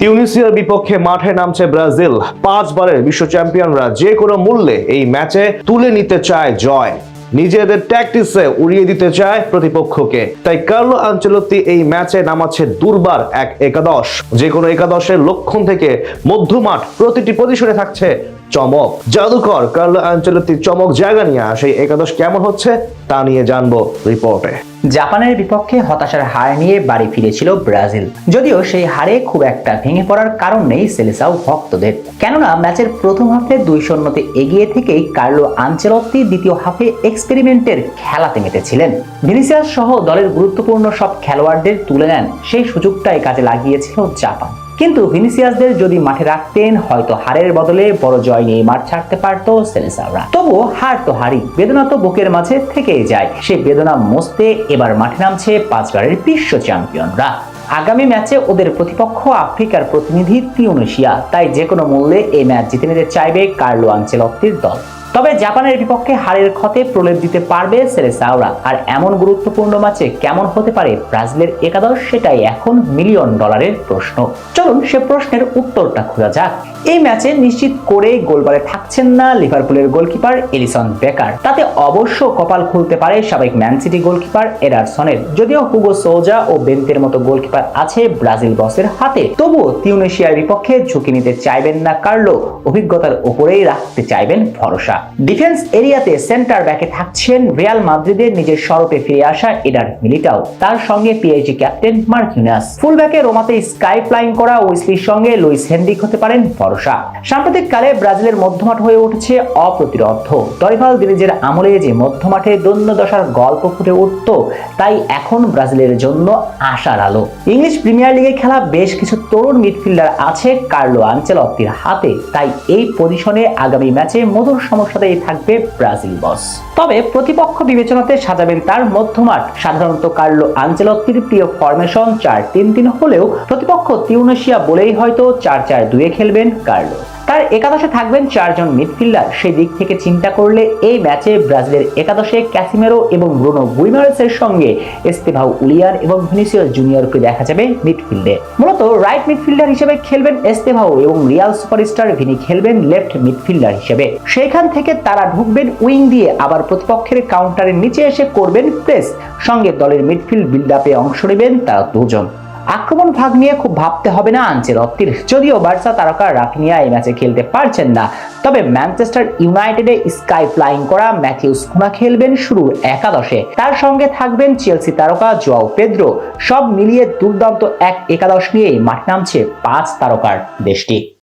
তিউনিসিয়ার বিপক্ষে মাঠে নামছে ব্রাজিল। 5 বারের বিশ্ব চ্যাম্পিয়নরা যে কোনো মূল্যে এই ম্যাচে তুলে নিতে চায় জয়। নিজেদের ট্যাকটিক্সে উড়িয়ে দিতে চায় প্রতিপক্ষকে। তাই কার্লো আনচেলত্তি এই ম্যাচে নামাচ্ছে দুর্বার এক একাদশ। যে কোনো একাদশের লক্ষণ থেকে মধ্যমাঠ প্রতিটি পজিশনে থাকছে চমক। জাদুকর কার্লো আনচেলত্তির চমক জায়গা নিয়ে সেই একাদশ কেমন হচ্ছে তা নিয়ে জানবো রিপোর্টে। জাপানের বিপক্ষে হতাশার হার নিয়ে বাড়ি ফিরেছিল ব্রাজিল। যদিও সেই হারে খুব একটা ভেঙে পড়ার কারণ নেই সেলেসাও ভক্তদের, কেননা ম্যাচের প্রথম হাফে 2-0 এগিয়ে থেকেই কার্লো আনচেলত্তি দ্বিতীয় হাফে এক্সপেরিমেন্টের খেলাতে মেতেছিলেন। ভিনিসিয়াস সহ দলের গুরুত্বপূর্ণ সব খেলোয়াড়দের তুলে নেন, সেই সুযোগটাই কাজে লাগিয়েছিল জাপান। কিন্তু ভিনিসিয়াসদের যদি মাঠে রাখতেন, হয়তো হারের বদলে বড় জয় নিয়ে মাঠ ছাড়তে পারত সেলেসাওরা। তবুও হার তো হারি, বেদনা তো বুকের মাঝে থেকেই যায়। সেই বেদনা মুছতে এবার মাঠে নামছে 5 বারের বিশ্ব চ্যাম্পিয়নরা। আগামী ম্যাচে ওদের প্রতিপক্ষ আফ্রিকার প্রতিনিধি তিউনিসিয়া। তাই যে কোনো মূল্যে এই ম্যাচ জিতে নিতে চাইবে কার্লো আনচেলত্তির দল। তবে জাপানের বিপক্ষে হারের ক্ষতে প্রলেপ দিতে পারবে সেলেসাওরা। আর এমন গুরুত্বপূর্ণ ম্যাচে কেমন হতে পারে ব্রাজিলের একাদশ, সেটাই এখন মিলিয়ন ডলারের প্রশ্ন। চলুন সে প্রশ্নের উত্তরটা খোঁজা যাক। এই ম্যাচে নিশ্চিত করেই গোলবারে থাকছেন না লিভারপুলের গোলকিপার এলিসন বেকার। তাতে অবশ্য কপাল খুলতে পারে সাবেক ম্যান সিটি গোলকিপার এডারসনের। যদিও হুগো সোজা ও বেন্তের মতো গোলকিপার আছে ব্রাজিল বসের হাতে, তবুও তিউনিসিয়ার বিপক্ষে ঝুঁকি নিতে চাইবেন না কার্লো। অভিজ্ঞতার উপরেই রাখতে চাইবেন ভরসা। ডিফেন্স এরিয়াতে সেন্টার ব্যাকে থাকছেন রিয়াল মাদ্রিদের নিজের স্বরূপে ফিরে আসা এডার মিলিটাও, তার সঙ্গে পিএসজি ক্যাপ্টেন মার্কিনাস। ফুল ব্যাকে রোমাতে স্কাই ফ্লাইং করা ওয়েসলির সঙ্গে লুইস হেনরিক হতে পারেন ভরসা। সাম্প্রতিক কালে ব্রাজিলের মধ্যমাঠ হয়ে উঠেছে অপ্রতিরোধ্য। ডরিভাল দিনিজের আমলে যে মধ্যমাঠে দৈন্য দশার গল্প ফুটে উঠত, তাই এখন ব্রাজিলের জন্য আশার আলো। ইংলিশ প্রিমিয়ার লিগে খেলা বেশ কিছু তরুণ মিডফিল্ডার আছে কার্লো আনচেলত্তির হাতে। তাই এই পজিশনে আগামী ম্যাচে মধুর সমস্যাতেই থাকবে ব্রাজিল বস। তবে প্রতিপক্ষ বিবেচনাতে সাজাবেন তার মধ্যমাঠ। সাধারণত কার্লো আনচেলত্তির প্রিয় ফরমেশন 4-3-3 হলেও প্রতিপক্ষ তিউনিসিয়া বলেই হয়তো 4-4-2 খেলবেন কার্লো। তার একাদশে থাকবেন 4 জন মিডফিল্ডার। সেই দিক থেকে চিন্তা করলে এই ম্যাচে ব্রাজিলের একাদশে ক্যাসিমেরো এবং ব্রুনো গুইমারেসের সঙ্গে এস্তেভাও উলিয়ান এবং ভিনিসিয়াস জুনিয়রকে দেখা যাবে মিডফিল্ডে। মূলত রাইট মিডফিল্ডার হিসেবে খেলবেন এস্তেভাও এবং রিয়াল সুপারস্টার ভিনি খেলবেন লেফট মিডফিল্ডার হিসেবে। সেখান থেকে তারা ঢুকবেন উইং দিয়ে, আবার প্রতিপক্ষের কাউন্টারের নিচে এসে করবেন প্রেস। সঙ্গে দলের মিডফিল্ড বিল্ড আপে অংশ নেবেন তারা দুজন। আক্রমণ ভাগ নিয়ে খুব ভাবতে হবে না আনচেলত্তির। যদিও বার্সা তারকা রাফিনিয়া এই ম্যাচে খেলতে পারছেন না, তবে ম্যানচেস্টার ইউনাইটেডে স্কাই ফ্লাইং করা ম্যাথিউস কুনা খেলবেন শুরুর একাদশে। তার সঙ্গে থাকবেন চেলসি তারকা জোয়াও পেদ্রো। সব মিলিয়ে দুর্দান্ত এক একাদশ নিয়েই মাঠে নামছে 5 তারকার দেশটি।